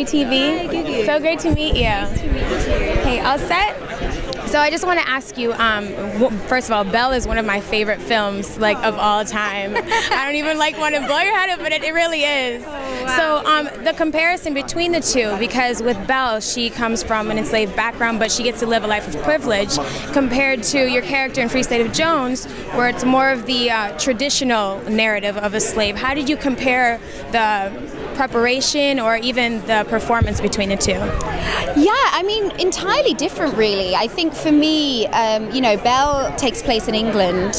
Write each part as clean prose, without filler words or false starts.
TV. Hi, Gugu. So great to meet you. Nice to meet you too. Hey, all set? So I just want to ask you, first of all, Belle is one of my favorite films, like, of all time. I don't even want to blow your head up, but it really is. Oh, wow. So the comparison between the two, because with Belle, she comes from an enslaved background, but she gets to live a life of privilege, compared to your character in Free State of Jones, where it's more of the traditional narrative of a slave. How did you compare the preparation or even the performance between the two? Yeah, I mean, entirely different, really. I think for me, Belle takes place in England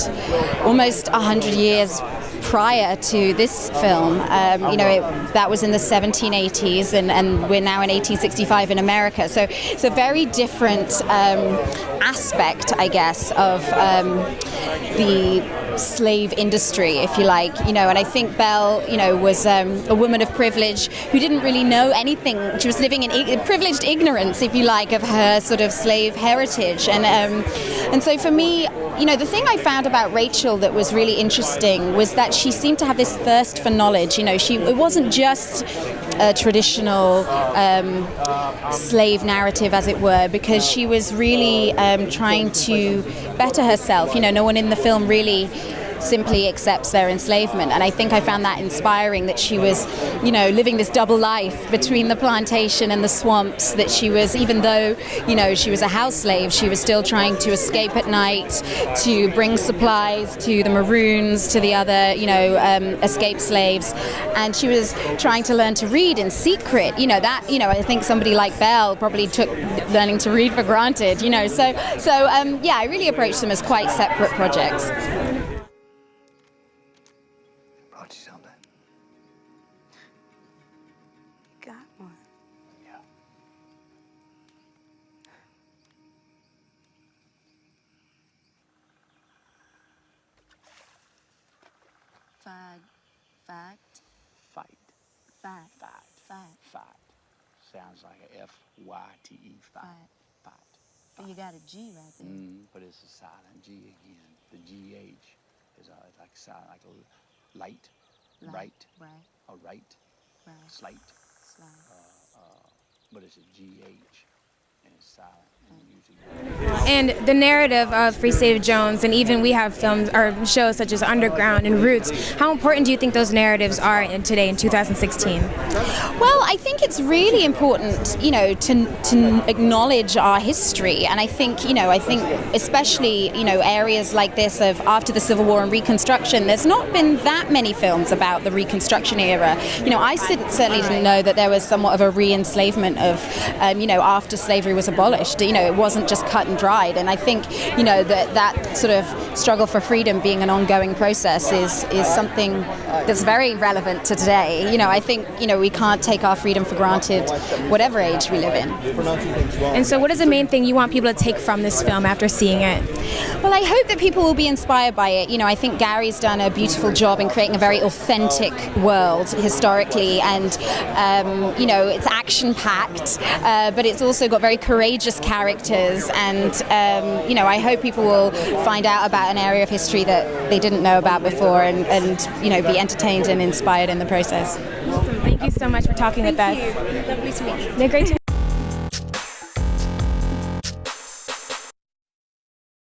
almost 100 years prior to this film. That was in the 1780s, and we're now in 1865 in America. So it's a very different aspect, I guess, of the slave industry, if you like, and I think Belle, was a woman of privilege who didn't really know anything. She was living in privileged ignorance, if you like, of her sort of slave heritage, and so for me, the thing I found about Rachel that was really interesting was that she seemed to have this thirst for knowledge. It wasn't just a traditional slave narrative, as it were, because she was really trying to better herself. No one in the film really simply accepts their enslavement, and I think I found that inspiring, that she was living this double life between the plantation and the swamps, that she was, even though she was a house slave, she was still trying to escape at night to bring supplies to the Maroons, to the other escaped slaves, and she was trying to learn to read in secret. I think somebody like Belle probably took learning to read for granted. So I really approached them as quite separate projects. Got one. Yeah. Fact. Fight. Fact. Fight. Fight. Sounds like a F-Y-T-E. Fight. Fight. But you got a G right there. But it's a silent G again. The G-H is like silent, like a light, right, a right, slight. But it's a G-H, and it's silent, and usually. And the narrative of Free State of Jones, and even we have films or shows such as Underground and Roots, how important do you think those narratives are today in 2016? Well, I think it's really important, to acknowledge our history, and I think especially, areas like this of after the Civil War and Reconstruction, there's not been that many films about the Reconstruction era. I certainly didn't know that there was somewhat of a re-enslavement of, after slavery was abolished. It wasn't just cut and dried, and I think, that sort of struggle for freedom being an ongoing process is something that's very relevant to today. I think, we can't take our freedom for granted, whatever age we live in. And so what is the main thing you want people to take from this film after seeing it? Well, I hope that people will be inspired by it. I think Gary's done a beautiful job in creating a very authentic world historically, and it's action-packed, but it's also got very courageous characters, and I hope people will find out about an area of history that they didn't know about before, and be entertained and inspired in the process. Awesome. Thank you so much for talking with us. Lovely to meet you. They're great to